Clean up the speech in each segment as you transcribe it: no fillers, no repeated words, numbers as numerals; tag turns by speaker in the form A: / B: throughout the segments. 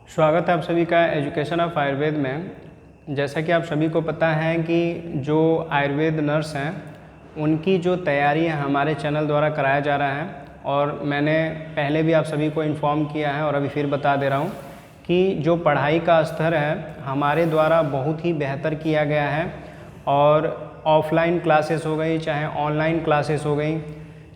A: स्वागत है आप सभी का एजुकेशन ऑफ आयुर्वेद में। जैसा कि आप सभी को पता है कि जो आयुर्वेद नर्स हैं उनकी जो तैयारी है हमारे चैनल द्वारा कराया जा रहा है और मैंने पहले भी आप सभी को इन्फॉर्म किया है और अभी फिर बता दे रहा हूँ कि जो पढ़ाई का स्तर है हमारे द्वारा बहुत ही बेहतर किया गया है। और ऑफलाइन क्लासेस हो गई, चाहे ऑनलाइन क्लासेस हो गई,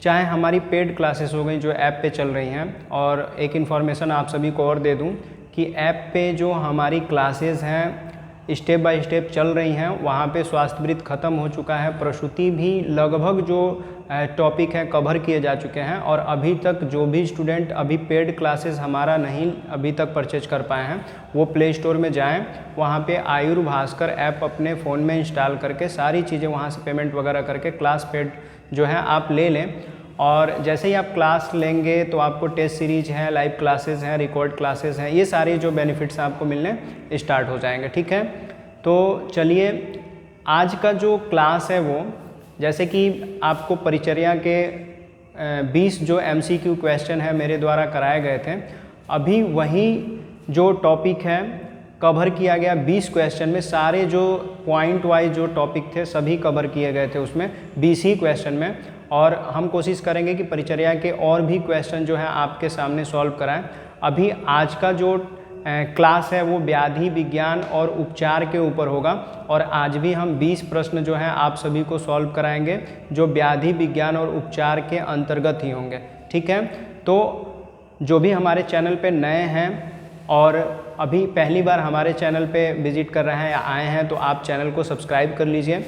A: चाहे हमारी पेड क्लासेस हो गई जो ऐप पे चल रही हैं। और एक इन्फॉर्मेशन आप सभी को और दे दूं कि ऐप पे जो हमारी क्लासेस हैं स्टेप बाय स्टेप चल रही हैं, वहाँ पे स्वास्थ्यवृत्त ख़त्म हो चुका है, प्रसूति भी लगभग जो टॉपिक है कवर किए जा चुके हैं। और अभी तक जो भी स्टूडेंट अभी पेड क्लासेस हमारा नहीं अभी तक परचेज कर पाए हैं वो प्ले स्टोर में जाएं, वहाँ पे आयुर्भास्कर ऐप अपने फ़ोन में इंस्टॉल करके सारी चीज़ें वहाँ से पेमेंट वगैरह करके क्लास पेड जो है आप ले लें। और जैसे ही आप क्लास लेंगे तो आपको टेस्ट सीरीज है, लाइव क्लासेस हैं, रिकॉर्ड क्लासेस हैं, ये सारे जो बेनिफिट्स आपको मिलने स्टार्ट हो जाएंगे। ठीक है, तो चलिए आज का जो क्लास है वो जैसे कि आपको परिचर्या के 20 जो MCQ क्वेश्चन है मेरे द्वारा कराए गए थे, अभी वही जो टॉपिक है कवर किया गया 20 क्वेश्चन में। सारे जो पॉइंट वाइज जो टॉपिक थे सभी कवर किए गए थे उसमें 20 ही क्वेश्चन में। और हम कोशिश करेंगे कि परिचर्या के और भी क्वेश्चन जो है आपके सामने सॉल्व कराएं। अभी आज का जो क्लास है वो व्याधि विज्ञान और उपचार के ऊपर होगा और आज भी हम 20 प्रश्न जो है आप सभी को सॉल्व कराएंगे जो व्याधि विज्ञान और उपचार के अंतर्गत ही होंगे। ठीक है, तो जो भी हमारे चैनल पे नए हैं और अभी पहली बार हमारे चैनल पे विजिट कर रहे हैं या आए हैं तो आप चैनल को सब्सक्राइब कर लीजिए।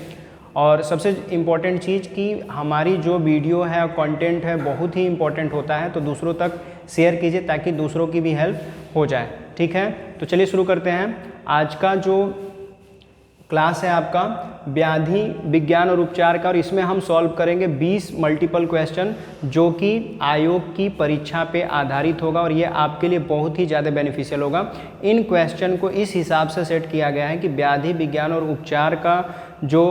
A: और सबसे इम्पॉर्टेंट चीज़ कि हमारी जो वीडियो है कंटेंट है बहुत ही इम्पॉर्टेंट होता है, तो दूसरों तक शेयर कीजिए ताकि दूसरों की भी हेल्प हो जाए। ठीक है, तो चलिए शुरू करते हैं। आज का जो क्लास है आपका व्याधि विज्ञान और उपचार का, और इसमें हम सॉल्व करेंगे 20 मल्टीपल क्वेश्चन जो कि आयोग की परीक्षा पे आधारित होगा और ये आपके लिए बहुत ही ज़्यादा बेनिफिशियल होगा। इन क्वेश्चन को इस हिसाब से सेट किया गया है कि व्याधि विज्ञान और उपचार का जो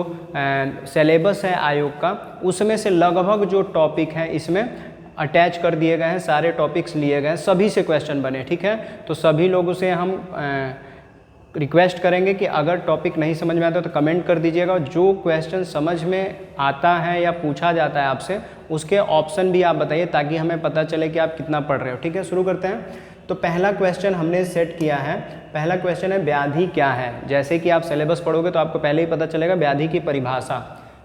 A: सिलेबस है आयोग का उसमें से लगभग जो टॉपिक हैं इसमें अटैच कर दिए गए हैं, सारे टॉपिक्स लिए गए हैं, सभी से क्वेश्चन बने। ठीक है, तो सभी लोगों से हम रिक्वेस्ट करेंगे कि अगर टॉपिक नहीं समझ में आता तो कमेंट कर दीजिएगा। जो क्वेश्चन समझ में आता है या पूछा जाता है आपसे उसके ऑप्शन भी आप बताइए ताकि हमें पता चले कि आप कितना पढ़ रहे हो। ठीक है, शुरू करते हैं। तो पहला क्वेश्चन हमने सेट किया है। पहला क्वेश्चन है व्याधि क्या है। जैसे कि आप सिलेबस पढ़ोगे तो आपको पहले ही पता चलेगा व्याधि की परिभाषा।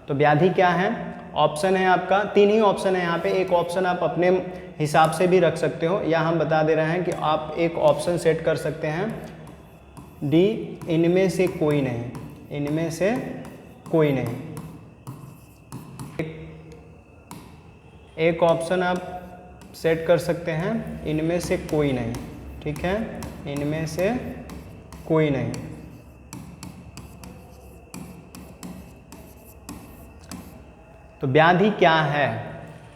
A: तो व्याधि क्या है, ऑप्शन है आपका 3 ही ऑप्शन है यहाँ पे। एक ऑप्शन आप अपने हिसाब से भी रख सकते हो या हम बता दे रहे हैं कि आप एक ऑप्शन सेट कर सकते हैं डी, इनमें से कोई नहीं, इनमें से कोई नहीं। एक ऑप्शन आप सेट कर सकते हैं इनमें से कोई नहीं। ठीक है, इनमें से कोई नहीं। तो व्याधि क्या है,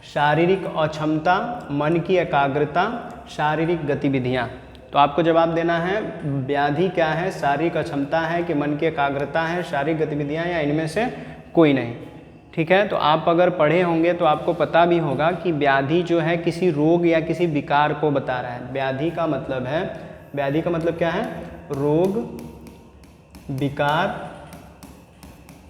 A: शारीरिक अक्षमता, मन की एकाग्रता, शारीरिक गतिविधियां। तो आपको जवाब देना है व्याधि क्या है, शारीरिक अक्षमता है कि मन की एकाग्रता है, शारीरिक गतिविधियां या इनमें से कोई नहीं। ठीक है, तो आप अगर पढ़े होंगे तो आपको पता भी होगा कि व्याधि जो है किसी रोग या किसी विकार को बता रहा है। व्याधि का मतलब है, व्याधि का मतलब क्या है, रोग, विकार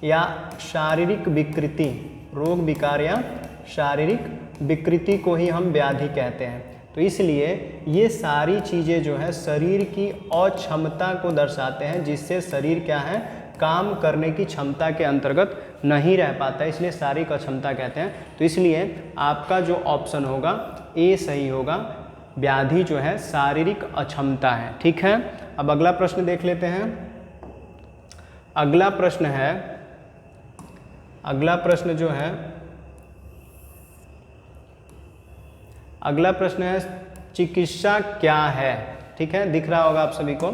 A: या शारीरिक विकृति। रोग, विकार या शारीरिक विकृति को ही हम व्याधि कहते हैं। तो इसलिए ये सारी चीज़ें जो है शरीर की अक्षमता को दर्शाते हैं जिससे शरीर क्या है, काम करने की क्षमता के अंतर्गत नहीं रह पाता है, इसलिए शारीरिक अक्षमता कहते हैं। तो इसलिए आपका जो ऑप्शन होगा ए सही होगा, व्याधि जो है शारीरिक अक्षमता है। ठीक है, अब अगला प्रश्न देख लेते हैं। अगला प्रश्न है, अगला प्रश्न जो है, अगला प्रश्न है चिकित्सा क्या है। ठीक है, दिख रहा होगा आप सभी को,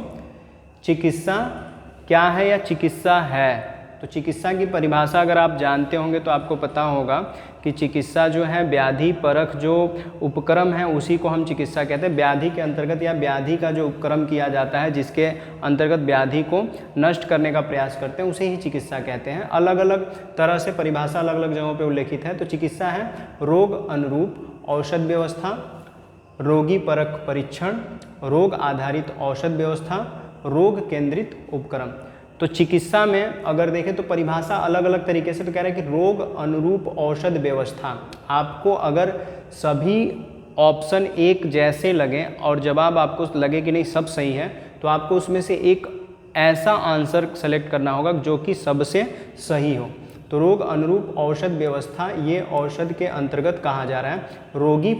A: चिकित्सा क्या है या चिकित्सा है। तो चिकित्सा की परिभाषा अगर आप जानते होंगे तो आपको पता होगा कि चिकित्सा जो है व्याधि परख जो उपक्रम है उसी को हम चिकित्सा कहते हैं। व्याधि के अंतर्गत या व्याधि का जो उपक्रम किया जाता है जिसके अंतर्गत व्याधि को नष्ट करने का प्रयास करते हैं उसे ही चिकित्सा कहते हैं। अलग अलग तरह से परिभाषा अलग अलग जगहों पर उल्लेखित है। तो चिकित्सा है रोग अनुरूप औषध व्यवस्था, रोगी परक परीक्षण, रोग आधारित औषध व्यवस्था, रोग केंद्रित उपक्रम। तो चिकित्सा में अगर देखें तो परिभाषा अलग अलग तरीके से, तो कह रहा है कि रोग अनुरूप औषध व्यवस्था। आपको अगर सभी ऑप्शन एक जैसे लगें और जवाब आपको लगे कि नहीं सब सही है, तो आपको उसमें से एक ऐसा आंसर सेलेक्ट करना होगा जो कि सबसे सही हो। तो रोग अनुरूप औषध व्यवस्था ये औषध के अंतर्गत कहा जा रहा है। रोगी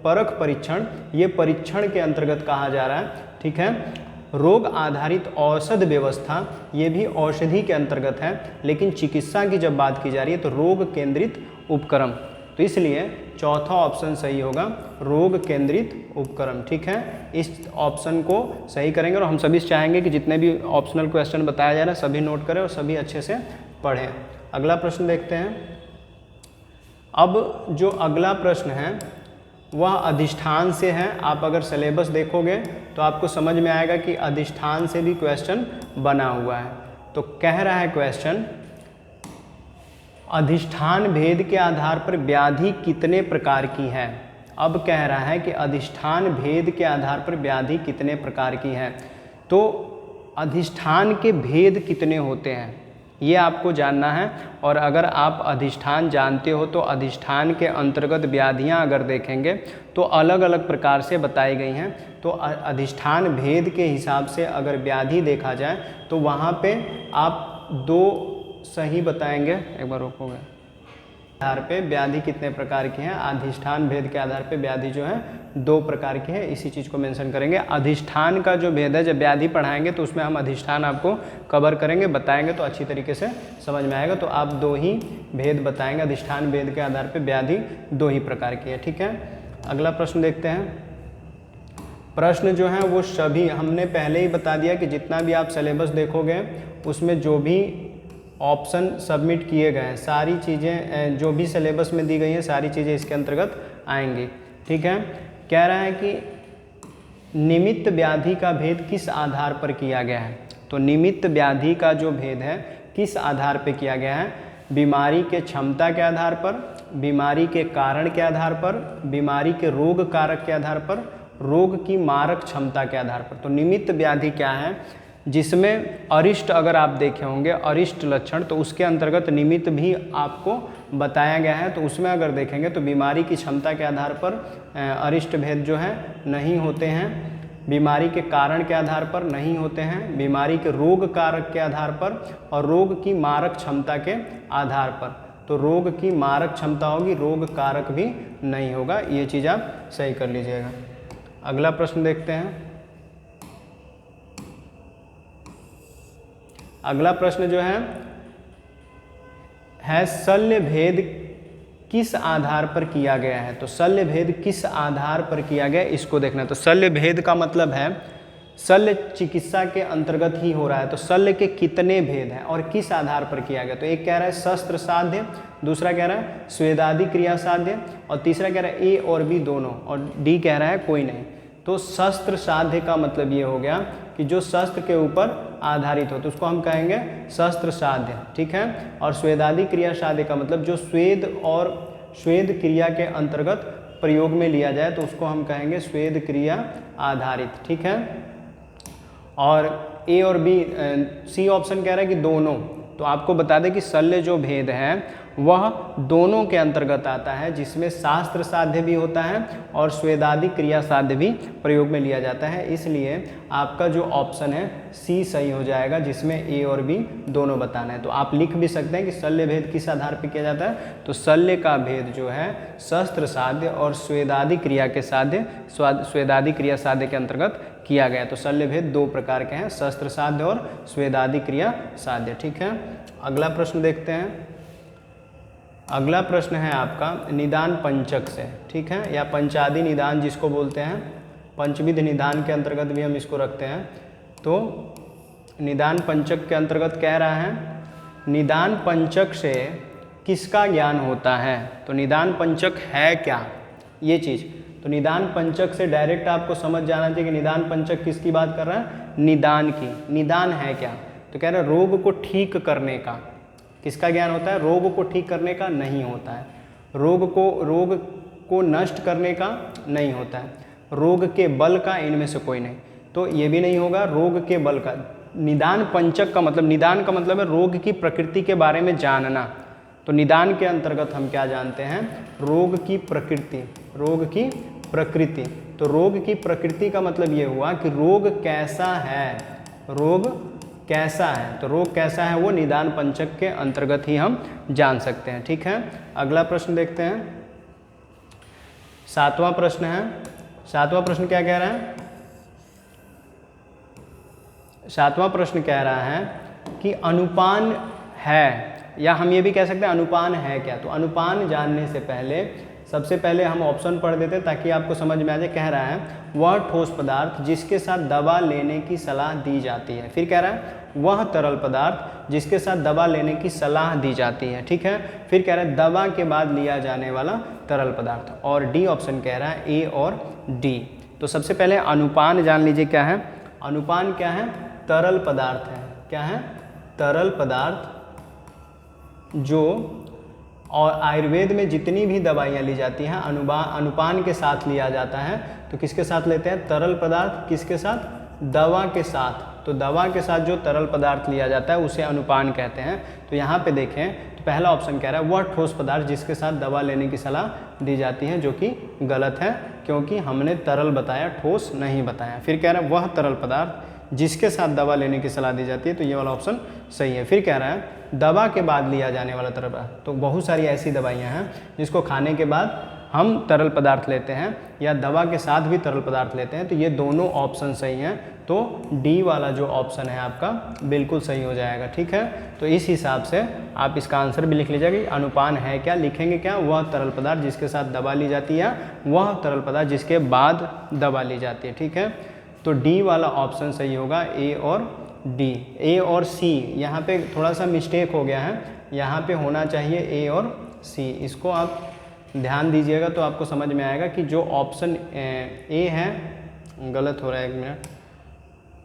A: परख परीक्षण ये परीक्षण के अंतर्गत कहा जा रहा है, ठीक है। रोग आधारित औषध व्यवस्था ये भी औषधि के अंतर्गत है, लेकिन चिकित्सा की जब बात की जा रही है तो रोग केंद्रित उपक्रम। तो इसलिए चौथा ऑप्शन सही होगा, रोग केंद्रित उपक्रम, ठीक है। इस ऑप्शन को सही करेंगे और हम सभी चाहेंगे कि जितने भी ऑप्शनल क्वेश्चन बताया जा रहा है सभी नोट करें और सभी अच्छे से पढ़ें। अगला प्रश्न देखते हैं। अब जो अगला प्रश्न है वह अधिष्ठान से है। आप अगर सिलेबस देखोगे तो आपको समझ में आएगा कि अधिष्ठान से भी क्वेश्चन बना हुआ है। तो कह रहा है क्वेश्चन, अधिष्ठान भेद के आधार पर व्याधि कितने प्रकार की है। अब कह रहा है कि अधिष्ठान भेद के आधार पर व्याधि कितने प्रकार की है। तो अधिष्ठान के भेद कितने होते हैं ये आपको जानना है। और अगर आप अधिष्ठान जानते हो तो अधिष्ठान के अंतर्गत व्याधियां अगर देखेंगे तो अलग अलग प्रकार से बताई गई हैं। तो अधिष्ठान भेद के हिसाब से अगर व्याधि देखा जाए तो वहाँ पे आप दो सही बताएंगे। एक बार रोकोगे। आधार पे व्याधि कितने प्रकार की हैं, अधिष्ठान भेद के आधार पे व्याधि जो है 2 प्रकार की है। इसी चीज़ को मेंशन करेंगे। अधिष्ठान का जो भेद है, जब व्याधि पढ़ाएंगे तो उसमें हम अधिष्ठान आपको कवर करेंगे, बताएंगे तो अच्छी तरीके से समझ में आएगा। तो आप 2 ही भेद बताएंगे। अधिष्ठान भेद के आधार पर व्याधि 2 ही प्रकार की है, ठीक है। अगला प्रश्न देखते हैं। प्रश्न जो है वो सभी हमने पहले ही बता दिया कि जितना भी आप सिलेबस देखोगे उसमें जो भी ऑप्शन सबमिट किए गए हैं सारी चीज़ें जो भी सिलेबस में दी गई हैं सारी चीज़ें इसके अंतर्गत आएंगी, ठीक है। कह रहा है कि निमित्त व्याधि का भेद किस आधार पर किया गया है। तो निमित्त व्याधि का जो भेद है किस आधार पर किया गया है, बीमारी के क्षमता के आधार पर, बीमारी के कारण के आधार पर, बीमारी के रोग कारक के आधार पर, रोग की मारक क्षमता के आधार पर। तो निमित्त व्याधि क्या है, जिसमें अरिष्ट अगर आप देखे होंगे अरिष्ट लक्षण, तो उसके अंतर्गत निमित्त भी आपको बताया गया है। तो उसमें अगर देखेंगे तो बीमारी की क्षमता के आधार पर अरिष्ट भेद जो है नहीं होते हैं, बीमारी के कारण के आधार पर नहीं होते हैं, बीमारी के रोग कारक के आधार पर और रोग की मारक क्षमता के आधार पर। तो रोग की मारक क्षमता होगी, रोग कारक भी नहीं होगा। ये चीज़ आप सही कर लीजिएगा। अगला प्रश्न देखते हैं। अगला प्रश्न जो है शल्य भेद किस आधार पर किया गया है। तो शल्य भेद किस आधार पर किया गया इसको देखना है। तो शल्य भेद का मतलब है शल्य चिकित्सा के अंतर्गत ही हो रहा है। तो शल्य के कितने भेद हैं और किस आधार पर किया गया। तो एक कह रहा है शस्त्र साध्य, दूसरा कह रहा है स्वेदादि क्रिया साध्य और तीसरा कह रहा है ए और बी दोनों, और डी कह रहा है कोई नहीं। तो शस्त्र साध्य का मतलब ये हो गया कि जो शस्त्र के ऊपर आधारित हो तो उसको हम कहेंगे शस्त्र साध्य, ठीक है। और स्वेदादि क्रिया साध्य का मतलब जो स्वेद और स्वेद क्रिया के अंतर्गत प्रयोग में लिया जाए तो उसको हम कहेंगे स्वेद क्रिया आधारित, ठीक है। और ए और बी सी ऑप्शन कह रहा है कि दोनों। तो आपको बता दें कि शल्य जो भेद है वह दोनों के अंतर्गत आता है, जिसमें शास्त्र साध्य भी होता है और स्वेदादि क्रिया साध्य भी प्रयोग में लिया जाता है। इसलिए आपका जो ऑप्शन है सी सही हो जाएगा, जिसमें ए और बी दोनों बताना है। तो आप लिख भी सकते हैं कि शल्य भेद किस आधार पर किया जाता है। तो शल्य का भेद जो है शस्त्र साध्य और स्वेदादि क्रिया के साध्य स्वेदादि क्रिया साध्य के अंतर्गत किया गया। तो शल्य भेद 2 प्रकार के हैं, शस्त्र साध्य और स्वेदादि क्रिया साध्य, ठीक है। अगला प्रश्न देखते हैं। अगला प्रश्न है आपका निदान पंचक से, ठीक है, या पंचादि निदान जिसको बोलते हैं, पंचविध निदान के अंतर्गत भी हम इसको रखते हैं। तो निदान पंचक के अंतर्गत कह रहा है निदान पंचक से किसका ज्ञान होता है। तो निदान पंचक है क्या ये चीज़। तो निदान पंचक से डायरेक्ट आपको समझ जाना चाहिए कि निदान पंचक किसकी बात कर रहा है, निदान की। निदान है क्या, तो कह रहा है रोग को ठीक करने का। किसका ज्ञान होता है, रोग को ठीक करने का नहीं होता है, रोग को नष्ट करने का नहीं होता है। रोग के बल का इनमें से कोई नहीं, तो ये भी नहीं होगा रोग के बल का। निदान पंचक का मतलब, निदान का मतलब है रोग की प्रकृति के बारे में जानना, तो निदान के अंतर्गत हम क्या जानते हैं, रोग की प्रकृति, रोग की प्रकृति। तो रोग की प्रकृति का मतलब ये हुआ कि रोग कैसा है, रोग कैसा है, तो रोग कैसा है वो निदान पंचक के अंतर्गत ही हम जान सकते हैं। ठीक है, अगला प्रश्न देखते हैं। 7वां प्रश्न है। 7वां प्रश्न क्या कह रहा है, 7वां प्रश्न कह रहा है कि अनुपान है, या हम ये भी कह सकते हैं अनुपान है क्या। तो अनुपान जानने से पहले सबसे पहले हम ऑप्शन पढ़ देते हैं ताकि आपको समझ में आ जाए। कह रहा है वह ठोस पदार्थ जिसके साथ दवा लेने की सलाह दी जाती है। फिर कह रहा है वह तरल पदार्थ जिसके साथ दवा लेने की सलाह दी जाती है। ठीक है, फिर कह रहा है दवा के बाद लिया जाने वाला तरल पदार्थ, और डी ऑप्शन कह रहा है ए और डी। तो सबसे पहले अनुपान जान लीजिए क्या है। अनुपान क्या है, तरल पदार्थ है। क्या है, तरल पदार्थ जो, और आयुर्वेद में जितनी भी दवाइयाँ ली जाती हैं अनुपान के साथ लिया जाता है। तो किसके साथ लेते हैं, तरल पदार्थ किसके साथ, दवा के साथ। तो दवा के साथ जो तरल पदार्थ लिया जाता है उसे अनुपान कहते हैं। तो यहाँ पे देखें तो पहला ऑप्शन कह रहा है वह ठोस पदार्थ जिसके साथ दवा लेने की सलाह दी जाती है, जो कि गलत है क्योंकि हमने तरल बताया, ठोस नहीं बताया। फिर कह रहा है वह तरल पदार्थ जिसके साथ दवा लेने की सलाह दी जाती है, तो ये वाला ऑप्शन सही है। फिर कह रहा है दवा के बाद लिया जाने वाला तरल पदार्थ, तो बहुत सारी ऐसी दवाइयाँ हैं जिसको खाने के बाद हम तरल पदार्थ लेते हैं या दवा के साथ भी तरल पदार्थ लेते हैं, तो ये दोनों ऑप्शन सही हैं। तो डी वाला जो ऑप्शन है आपका बिल्कुल सही हो जाएगा। ठीक है, तो इस हिसाब से आप इसका आंसर भी लिख लीजिएगा कि अनुपान है क्या, लिखेंगे क्या, वह तरल पदार्थ जिसके साथ दवा ली जाती है, वह तरल पदार्थ जिसके बाद दवा ली जाती है। ठीक है, तो डी वाला ऑप्शन सही होगा, ए और डी। ए और सी यहाँ पे थोड़ा सा मिस्टेक हो गया है, यहाँ पे होना चाहिए ए और सी। इसको आप ध्यान दीजिएगा तो आपको समझ में आएगा कि जो ऑप्शन ए है गलत हो रहा है। एक मिनट,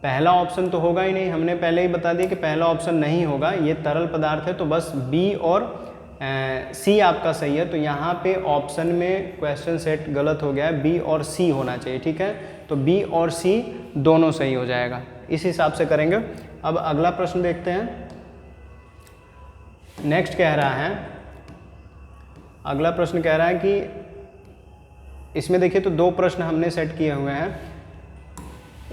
A: पहला ऑप्शन तो होगा ही नहीं, हमने पहले ही बता दिया कि पहला ऑप्शन नहीं होगा, ये तरल पदार्थ है। तो बस बी और सी आपका सही है। तो यहाँ पे ऑप्शन में क्वेश्चन सेट गलत हो गया है, बी और सी होना चाहिए। ठीक है, तो बी और सी दोनों सही हो जाएगा, इस हिसाब से करेंगे। अब अगला प्रश्न देखते हैं। नेक्स्ट कह रहा है, अगला प्रश्न कह रहा है कि इसमें देखिए तो दो प्रश्न हमने सेट किए हुए हैं।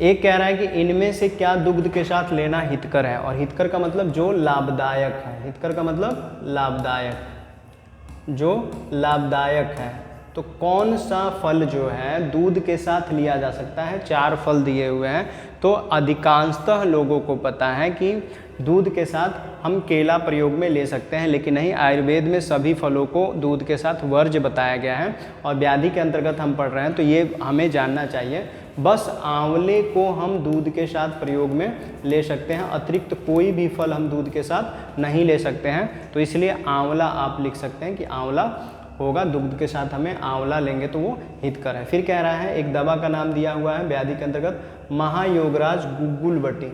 A: एक कह रहा है कि इनमें से क्या दुग्ध के साथ लेना हितकर है, और हितकर का मतलब जो लाभदायक है, हितकर का मतलब लाभदायक, जो लाभदायक है। तो कौन सा फल जो है दूध के साथ लिया जा सकता है, 4 फल दिए हुए हैं। तो अधिकांशतः लोगों को पता है कि दूध के साथ हम केला प्रयोग में ले सकते हैं, लेकिन नहीं, आयुर्वेद में सभी फलों को दूध के साथ वर्ज्य बताया गया है, और व्याधि के अंतर्गत हम पढ़ रहे हैं तो ये हमें जानना चाहिए। बस आंवले को हम दूध के साथ प्रयोग में ले सकते हैं, अतिरिक्त कोई भी फल हम दूध के साथ नहीं ले सकते हैं। तो इसलिए आंवला आप लिख सकते हैं कि आंवला होगा, दुग्ध के साथ हमें आंवला लेंगे तो वो हितकर है। फिर कह रहा है एक दवा का नाम दिया हुआ है व्याधि के अंतर्गत, महायोगराज गुग्गुलबटी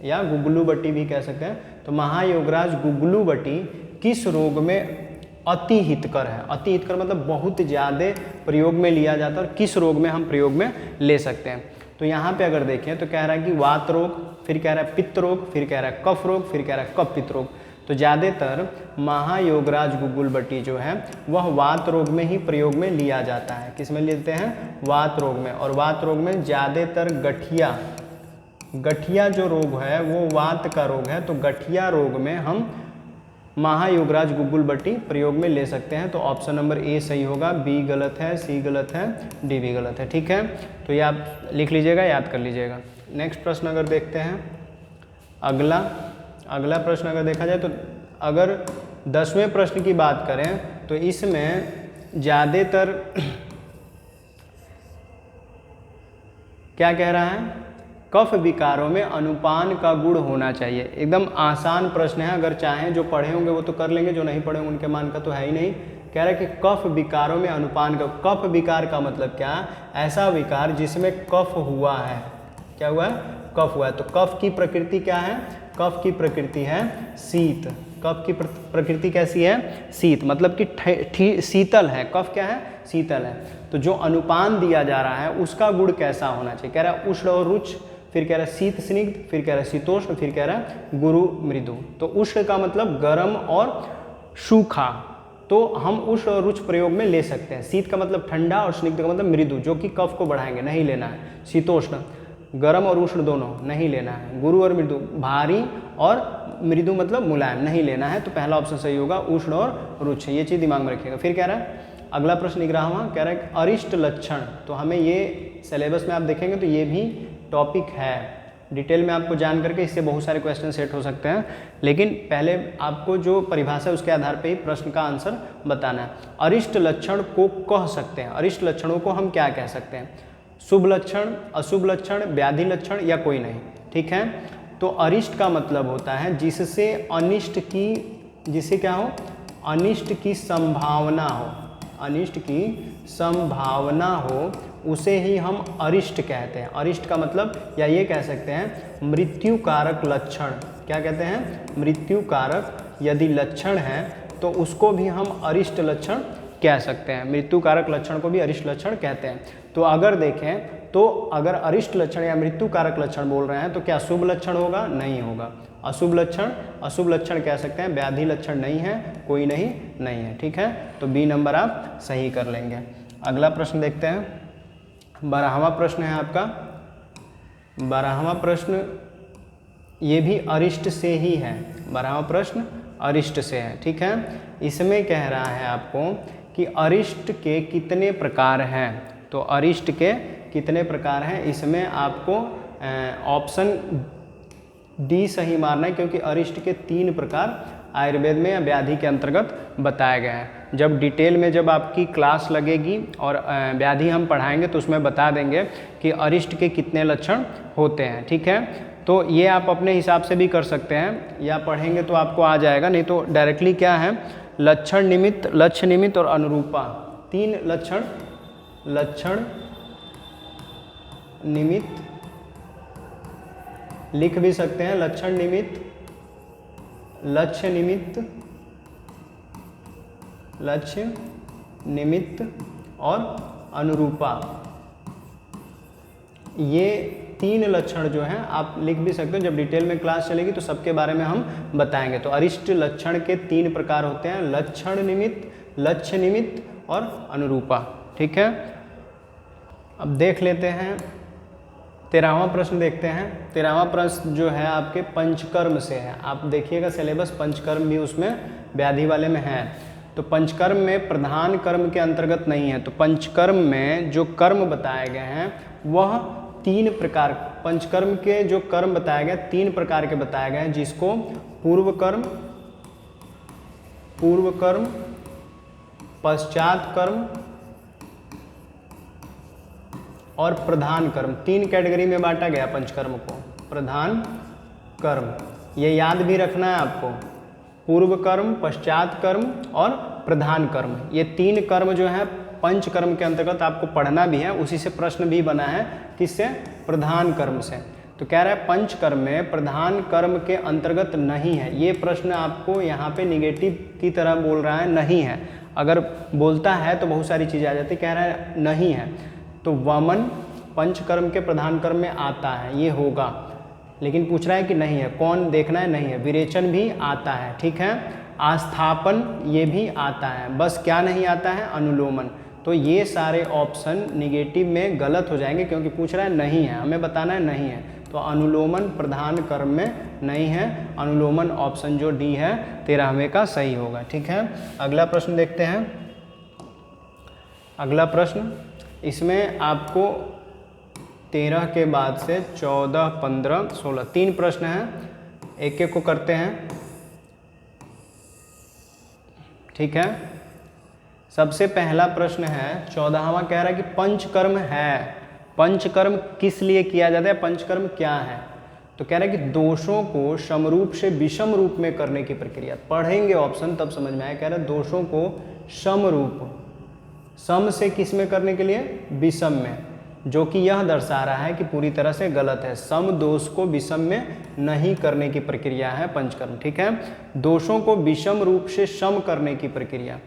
A: या गुग्गुलुबटी भी कह सकते हैं। तो महायोगराज गुग्गुलुबटी किस रोग में अति हितकर है। अति हितकर मतलब बहुत ज़्यादा प्रयोग में लिया जाता है, और किस रोग में हम प्रयोग में ले सकते हैं। तो यहाँ पे अगर देखें तो कह रहा है कि वात रोग, फिर कह रहा है पित्त रोग, फिर कह रहा है कफ रोग, फिर कह रहा है कफ पित्त रोग। तो ज़्यादातर महायोगराज गुग्गुलबटी जो है वह वात रोग में ही प्रयोग में लिया जाता है। किस में लेते हैं, वात रोग में। और वात रोग में ज़्यादातर गठिया जो रोग है वो वात का रोग है, तो गठिया रोग में हम महायोगराज गुग्गुलबटी प्रयोग में ले सकते हैं। तो ऑप्शन नंबर ए सही होगा, बी गलत है, सी गलत है, डी भी गलत है। ठीक है, तो ये आप लिख लीजिएगा, याद कर लीजिएगा। नेक्स्ट प्रश्न अगर देखते हैं, अगला प्रश्न अगर देखा जाए तो अगर 10वें प्रश्न की बात करें तो इसमें ज़्यादातर क्या कह रहा है, कफ विकारों में अनुपान का गुण होना चाहिए। एकदम आसान प्रश्न है, अगर चाहें जो पढ़े होंगे वो तो कर लेंगे, जो नहीं पढ़े होंगे उनके मान का तो है ही नहीं। कह रहा है कि कफ विकारों में अनुपान का, कफ विकार का मतलब क्या, ऐसा विकार जिसमें कफ हुआ है। क्या हुआ है, कफ हुआ है। तो कफ की प्रकृति क्या है, कफ की प्रकृति है शीत। कफ की प्रकृति कैसी है? शीत, मतलब कि शीतल है। कफ क्या है? शीतल है। तो जो अनुपान दिया जा रहा है उसका गुण कैसा होना चाहिए? कह रहा है उष्ण और रुच, फिर कह रहा है शीत स्निग्ध, फिर कह रहा है शीतोष्ण, फिर कह रहा है गुरु मृदु। तो उष्ण का मतलब गर्म और सूखा, तो हम उष्ण और रुच प्रयोग में ले सकते हैं। शीत का मतलब ठंडा और स्निग्ध का मतलब मृदु, जो कि कफ को बढ़ाएंगे, नहीं लेना है। शीतोष्ण, गर्म और उष्ण दोनों नहीं लेना है। गुरु और मृदु, भारी और मृदु मतलब मुलायम, नहीं लेना है। तो पहला ऑप्शन सही होगा, उष्ण और रुच, ये चीज़ दिमाग में रखिएगा। फिर कह रहा है अगला प्रश्न 11वां, कह रहा है अरिष्ट लक्षण। तो हमें ये सिलेबस में आप देखेंगे तो ये भी टॉपिक है, डिटेल में आपको जान करके इससे बहुत सारे क्वेश्चन सेट हो सकते हैं, लेकिन पहले आपको जो परिभाषा है उसके आधार पर ही प्रश्न का आंसर बताना है। अरिष्ट लक्षण को कह सकते हैं, अरिष्ट लक्षणों को हम क्या कह सकते हैं? शुभ लक्षण, अशुभ लक्षण, व्याधि लक्षण या कोई नहीं, ठीक है। तो अरिष्ट का मतलब होता है जिससे अनिष्ट की, जिससे क्या हो? अनिष्ट की संभावना हो, अनिष्ट की संभावना हो, उसे ही हम अरिष्ट कहते हैं। अरिष्ट का मतलब, या ये कह सकते हैं मृत्यु कारक लक्षण। क्या कहते हैं? मृत्यु कारक यदि लक्षण है तो उसको भी हम अरिष्ट लक्षण कह सकते हैं। मृत्यु कारक लक्षण को भी अरिष्ट लक्षण कहते हैं। तो अगर देखें तो अगर अरिष्ट लक्षण या मृत्यु कारक लक्षण बोल रहे हैं तो क्या शुभ लक्षण होगा? नहीं होगा। अशुभ लक्षण, अशुभ लक्षण कह सकते हैं। व्याधि लक्षण नहीं है, कोई नहीं है, ठीक है। तो बी नंबर आप सही कर लेंगे। अगला प्रश्न देखते हैं। 12वां प्रश्न है आपका। 12वां प्रश्न ये भी अरिष्ट से ही है। 12वां प्रश्न अरिष्ट से है, ठीक है। इसमें कह रहा है आपको कि अरिष्ट के कितने प्रकार हैं। तो अरिष्ट के कितने प्रकार हैं, इसमें आपको ऑप्शन डी सही मारना है, क्योंकि अरिष्ट के 3 प्रकार आयुर्वेद में या व्याधि के अंतर्गत बताया गया है। जब डिटेल में जब आपकी क्लास लगेगी और व्याधि हम पढ़ाएंगे तो उसमें बता देंगे कि अरिष्ट के कितने लक्षण होते हैं, ठीक है। तो ये आप अपने हिसाब से भी कर सकते हैं, या पढ़ेंगे तो आपको आ जाएगा, नहीं तो डायरेक्टली क्या है, लक्षण निमित्त, लक्ष्य निमित्त और अनुरूपा, 3 लक्षण, लक्षण निमित्त लिख भी सकते हैं, लक्षण निमित्त, लक्ष्य निमित्त, लक्ष्य निमित्त और अनुरूपा। ये 3 लक्षण जो हैं आप लिख भी सकते हो। जब डिटेल में क्लास चलेगी तो सबके बारे में हम बताएंगे। तो अरिष्ट लक्षण के 3 प्रकार होते हैं, लक्षण निमित्त, लक्ष्य निमित्त और अनुरूपा, ठीक है। अब देख लेते हैं 13वां प्रश्न देखते हैं। 13वां प्रश्न जो है आपके पंचकर्म से है। आप देखिएगा सिलेबस, पंचकर्म भी उसमें व्याधि वाले में है। तो पंचकर्म में प्रधान कर्म के अंतर्गत नहीं है। तो पंचकर्म में जो कर्म बताए गए हैं वह 3 प्रकार, पंचकर्म के जो कर्म बताए गए 3 प्रकार के बताए गए हैं, जिसको पूर्व कर्म, पूर्व कर्म, पश्चात कर्म और प्रधान कर्म, 3 कैटेगरी में बांटा गया पंचकर्म को। प्रधान कर्म, ये याद भी रखना है आपको, पूर्व कर्म, पश्चात कर्म और प्रधान कर्म, ये 3 कर्म जो है पंचकर्म के अंतर्गत आपको पढ़ना भी है। उसी से प्रश्न भी बना है, किससे? प्रधान कर्म से। तो कह रहा है पंचकर्म में प्रधान कर्म के अंतर्गत नहीं है। ये प्रश्न आपको यहाँ पे निगेटिव की तरह बोल रहा है, नहीं है। अगर बोलता है तो बहुत सारी चीज़ें आ जाती, कह रहा है नहीं है। तो वमन पंचकर्म के प्रधान कर्म में आता है, ये होगा, लेकिन पूछ रहा है कि नहीं है। कौन देखना है? नहीं है। विरेचन भी आता है, ठीक है। आस्थापन ये भी आता है, बस क्या नहीं आता है? अनुलोमन। तो ये सारे ऑप्शन निगेटिव में गलत हो जाएंगे, क्योंकि पूछ रहा है नहीं है, हमें बताना है नहीं है। तो अनुलोमन प्रधान कर्म में नहीं है। अनुलोमन ऑप्शन जो डी है 13वें का सही होगा, ठीक है। अगला प्रश्न देखते हैं। अगला प्रश्न, इसमें आपको 13 के बाद से 14, 15, 16 3 प्रश्न हैं, एक एक को करते हैं, ठीक है। सबसे पहला प्रश्न है 14वां, कह रहा है कि पंचकर्म है, पंचकर्म किस लिए किया जाता है, पंचकर्म क्या है? तो कह रहा है कि दोषों को समरूप से विषम रूप में करने की प्रक्रिया। पढ़ेंगे ऑप्शन तब समझ में आए। कह रहा है दोषों को समरूप, सम से किस में करने के लिए? विषम में। जो कि यह दर्शा रहा है कि पूरी तरह से गलत है। सम दोष को विषम में नहीं करने की प्रक्रिया है पंचकर्म, ठीक है। दोषों को विषम रूप से सम करने की प्रक्रिया,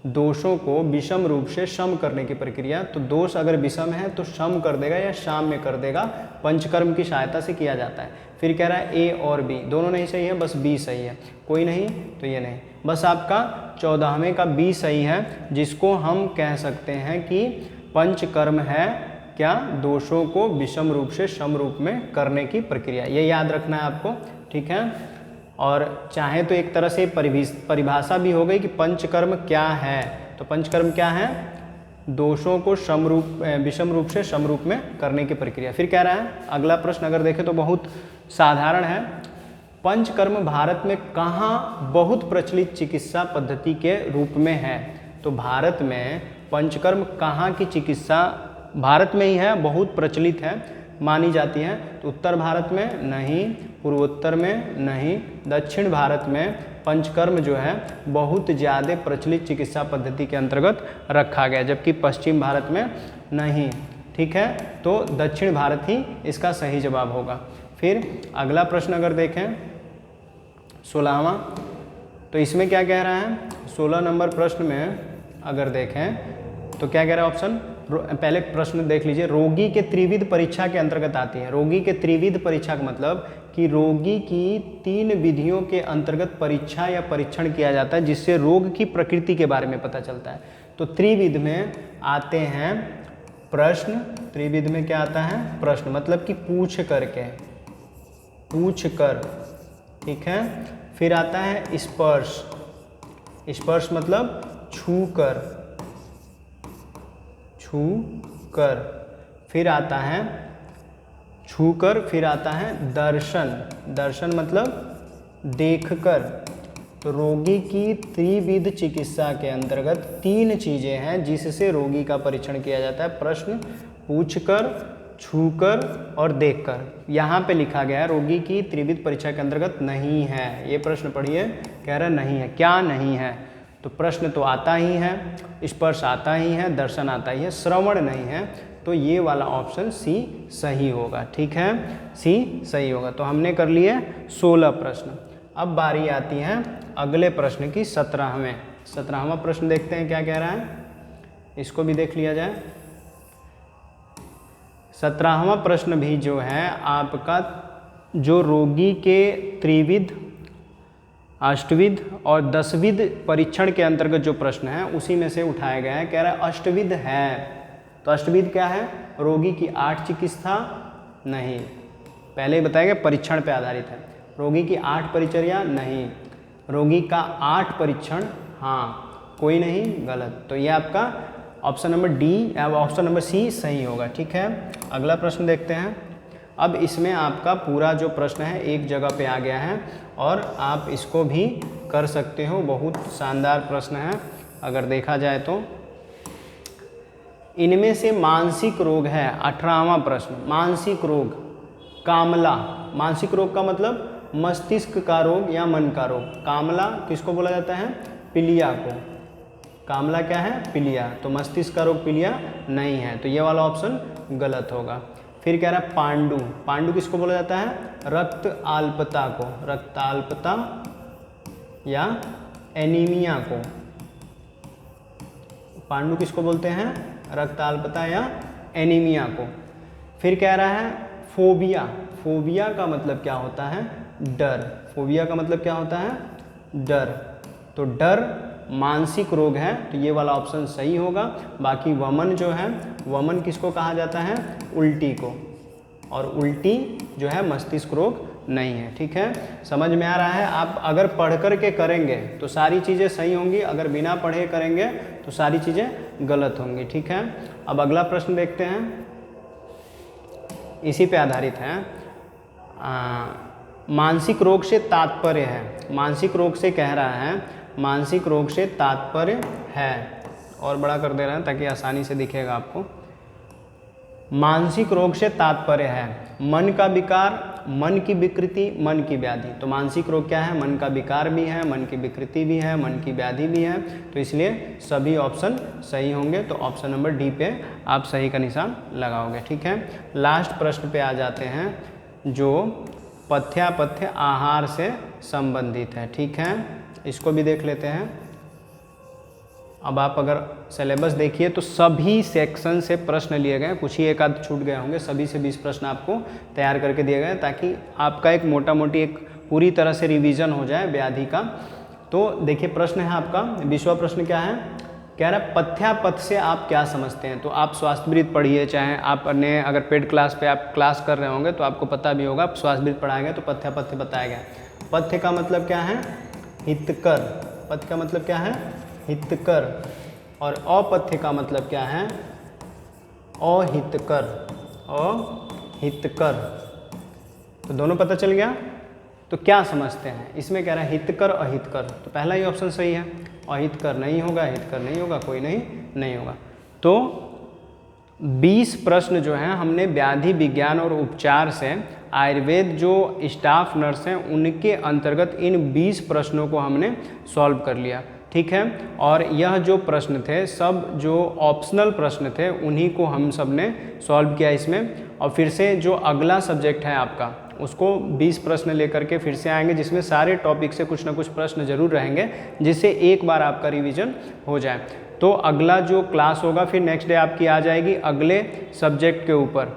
A: दोषों को विषम रूप से सम करने की प्रक्रिया, तो दोष अगर विषम है तो सम कर देगा या शाम में कर देगा, पंचकर्म की सहायता से किया जाता है। फिर कह रहा है ए और बी दोनों नहीं सही है, बस बी सही है, कोई नहीं तो ये नहीं, बस आपका 14वें का बी सही है, जिसको हम कह सकते हैं कि पंचकर्म है क्या, दोषों को विषम रूप से सम रूप में करने की प्रक्रिया, ये याद रखना है आपको, ठीक है। और चाहे तो एक तरह से परिभाषा भी हो गई कि पंचकर्म क्या है, तो पंचकर्म क्या है, दोषों को विषम रूप से सम रूप में करने की प्रक्रिया। फिर कह रहा है अगला प्रश्न अगर देखें तो बहुत साधारण है, पंचकर्म भारत में कहाँ बहुत प्रचलित चिकित्सा पद्धति के रूप में है, तो भारत में पंचकर्म कहाँ की चिकित्सा, भारत में ही है, बहुत प्रचलित है, मानी जाती है, तो उत्तर भारत में नहीं, पूर्वोत्तर में नहीं, दक्षिण भारत में पंचकर्म जो है बहुत ज़्यादा प्रचलित चिकित्सा पद्धति के अंतर्गत रखा गया, जबकि पश्चिम भारत में नहीं, ठीक है। तो दक्षिण भारत ही इसका सही जवाब होगा। फिर अगला प्रश्न अगर देखें 16वां, तो इसमें क्या कह रहा है, 16 नंबर प्रश्न में अगर देखें तो क्या कह रहा है ऑप्शन, पहले प्रश्न देख लीजिए, रोगी के त्रिविध परीक्षा के अंतर्गत आती है। रोगी के त्रिविध परीक्षा का मतलब कि रोगी की 3 विधियों के अंतर्गत परीक्षा या परीक्षण किया जाता है, जिससे रोग की प्रकृति के बारे में पता चलता है। तो त्रिविध में आते हैं प्रश्न, त्रिविध में क्या आता है, प्रश्न, मतलब कि पूछ करके, पूछ कर, ठीक है। फिर आता है स्पर्श, स्पर्श मतलब छू कर, छू कर, फिर आता है छू कर, फिर आता है दर्शन, दर्शन मतलब देख कर। तो रोगी की त्रिविध चिकित्सा के अंतर्गत 3 चीज़ें हैं जिससे रोगी का परीक्षण किया जाता है, प्रश्न, पूछकर, छूकर और देखकर। यहाँ पे लिखा गया है रोगी की त्रिविध परीक्षा के अंतर्गत नहीं है, ये प्रश्न पढ़िए, कह रहा नहीं है, क्या नहीं है, तो प्रश्न तो आता ही है, स्पर्श आता ही है, दर्शन आता ही है, श्रवण नहीं है, तो ये वाला ऑप्शन सी सही होगा, ठीक है, सी सही होगा। तो हमने कर लिए 16 प्रश्न। अब बारी आती है अगले प्रश्न की 17वां प्रश्न देखते हैं क्या कह रहा है, इसको भी देख लिया जाए। 17वां प्रश्न भी जो है आपका, जो रोगी के त्रिविध, अष्टविध और 10विध परीक्षण के अंतर्गत जो प्रश्न है उसी में से उठाया गया है। कह रहा है अष्टविध है, तो अष्टविध क्या है, रोगी की 8 चिकित्सा नहीं, पहले ही बताया गया परीक्षण पे आधारित है, रोगी की 8 परिचर्या नहीं, रोगी का 8 परीक्षण हाँ, कोई नहीं, गलत। तो ये आपका option number D, option number C सही होगा, ठीक है। अगला प्रश्न देखते हैं। अब इसमें आपका पूरा जो प्रश्न है एक जगह पे आ गया है और आप इसको भी कर सकते हो, बहुत शानदार प्रश्न है अगर देखा जाए तो। इनमें से मानसिक रोग है, 18वां प्रश्न, मानसिक रोग, कामला, मानसिक रोग का मतलब मस्तिष्क का रोग या मन का रोग। कामला किसको बोला जाता है, पीलिया को, कामला क्या है, पीलिया, तो मस्तिष्क का रोग पीलिया नहीं है, तो ये वाला ऑप्शन गलत होगा। फिर कह रहा है पांडु, पांडु किसको बोला जाता है, रक्त अल्पता को, रक्त अल्पता या एनीमिया को, पांडु किसको बोलते हैं, रक्त अल्पता या एनीमिया को। फिर कह रहा है फोबिया, फोबिया का मतलब क्या होता है, डर, फोबिया का मतलब क्या होता है, डर, तो डर मानसिक रोग है, तो ये वाला ऑप्शन सही होगा। बाकी वमन जो है, वमन किसको कहा जाता है, उल्टी को, और उल्टी जो है मस्तिष्क रोग नहीं है, ठीक है। समझ में आ रहा है, आप अगर पढ़ कर के करेंगे तो सारी चीज़ें सही होंगी, अगर बिना पढ़े करेंगे तो सारी चीज़ें गलत होंगी, ठीक है। अब अगला प्रश्न देखते हैं, इसी पे आधारित है। मानसिक रोग से तात्पर्य है, मानसिक रोग से कह रहा है, मानसिक रोग से तात्पर्य है, और बड़ा कर दे रहे हैं ताकि आसानी से दिखेगा आपको। मानसिक रोग से तात्पर्य है मन का विकार मन की विकृति, मन की व्याधि। तो मानसिक रोग क्या है? मन का विकार भी है, मन की विकृति भी है, मन की व्याधि भी है। तो इसलिए सभी ऑप्शन सही होंगे। तो ऑप्शन नंबर डी पे आप सही का निशान लगाओगे। ठीक है, लास्ट प्रश्न पे आ जाते हैं जो पथ्यापथ्य आहार से संबंधित है। ठीक है, इसको भी देख लेते हैं। अब आप अगर सिलेबस देखिए तो सभी सेक्शन से प्रश्न लिए गए, कुछ ही एक आध छूट गए होंगे। सभी से 20 प्रश्न आपको तैयार करके दिए गए ताकि आपका एक मोटा मोटी एक पूरी तरह से रिवीजन हो जाए व्याधि का। तो देखिए प्रश्न है आपका 20वां प्रश्न क्या है? कह रहा है पथ्यापथ से आप क्या समझते हैं। तो आप स्वास्थ्यवृत्त पढ़िए, चाहे आपने अगर पेड क्लास पे आप क्लास कर रहे होंगे तो आपको पता भी होगा, स्वास्थ्यवृत्त पढ़ाया गया तो पथ्यापथ्य बताया गया। पथ्य का मतलब क्या है? हितकर। पथ्य का मतलब क्या है? हितकर। और अपथ्य का मतलब क्या है? अहितकर। अहितकर। तो दोनों पता चल गया। तो क्या समझते हैं इसमें? कह रहा है हितकर अहितकर। तो पहला ही ऑप्शन सही है, अहितकर नहीं होगा, हितकर नहीं होगा, कोई नहीं होगा। तो 20 प्रश्न जो हैं हमने व्याधि विज्ञान और उपचार से आयुर्वेद जो स्टाफ नर्स हैं उनके अंतर्गत इन 20 प्रश्नों को हमने सॉल्व कर लिया। ठीक है, और यह जो प्रश्न थे सब जो ऑप्शनल प्रश्न थे उन्हीं को हम सब ने सॉल्व किया इसमें। और फिर से जो अगला सब्जेक्ट है आपका उसको 20 प्रश्न लेकर के फिर से आएंगे जिसमें सारे टॉपिक से कुछ ना कुछ प्रश्न जरूर रहेंगे जिससे एक बार आपका रिवीजन हो जाए। तो अगला जो क्लास होगा फिर नेक्स्ट डे आपकी आ जाएगी अगले सब्जेक्ट के ऊपर।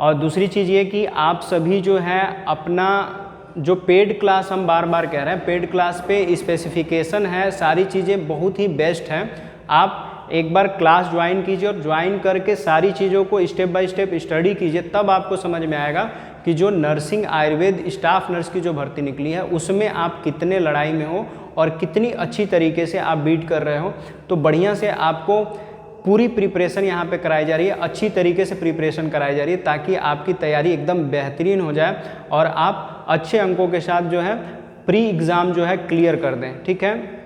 A: और दूसरी चीज़ ये कि आप सभी जो है अपना जो पेड क्लास, हम बार बार कह रहे हैं पेड क्लास पे स्पेसिफिकेशन है, सारी चीज़ें बहुत ही बेस्ट हैं। आप एक बार क्लास ज्वाइन कीजिए और ज्वाइन करके सारी चीज़ों को स्टेप बाय स्टेप स्टडी कीजिए, तब आपको समझ में आएगा कि जो नर्सिंग आयुर्वेद स्टाफ नर्स की जो भर्ती निकली है उसमें आप कितने लड़ाई में हो और कितनी अच्छी तरीके से आप बीट कर रहे हो। तो बढ़िया से आपको पूरी प्रिपरेशन यहाँ पे कराई जा रही है, अच्छी तरीके से प्रिपरेशन कराई जा रही है ताकि आपकी तैयारी एकदम बेहतरीन हो जाए और आप अच्छे अंकों के साथ जो है प्री एग्ज़ाम जो है क्लियर कर दें। ठीक है,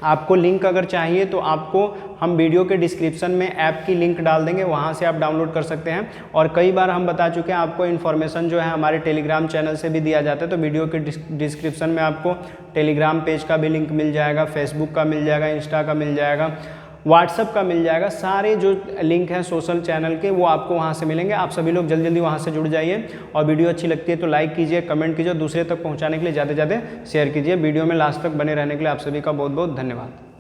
A: आपको लिंक अगर चाहिए तो आपको हम वीडियो के डिस्क्रिप्शन में ऐप की लिंक डाल देंगे, वहाँ से आप डाउनलोड कर सकते हैं। और कई बार हम बता चुके हैं आपको इन्फॉर्मेशन जो है हमारे टेलीग्राम चैनल से भी दिया जाता है। तो वीडियो के डिस्क्रिप्शन में आपको टेलीग्राम पेज का भी लिंक मिल जाएगा, फेसबुक का मिल जाएगा, इंस्टा का मिल जाएगा, व्हाट्सअप का मिल जाएगा। सारे जो लिंक हैं सोशल चैनल के वो आपको वहाँ से मिलेंगे। आप सभी लोग जल्दी जल्दी वहाँ से जुड़ जाइए और वीडियो अच्छी लगती है तो लाइक कीजिए, कमेंट कीजिए, दूसरे तक पहुँचाने के लिए ज़्यादा से ज़्यादा शेयर कीजिए। वीडियो में लास्ट तक बने रहने के लिए आप सभी का बहुत बहुत धन्यवाद।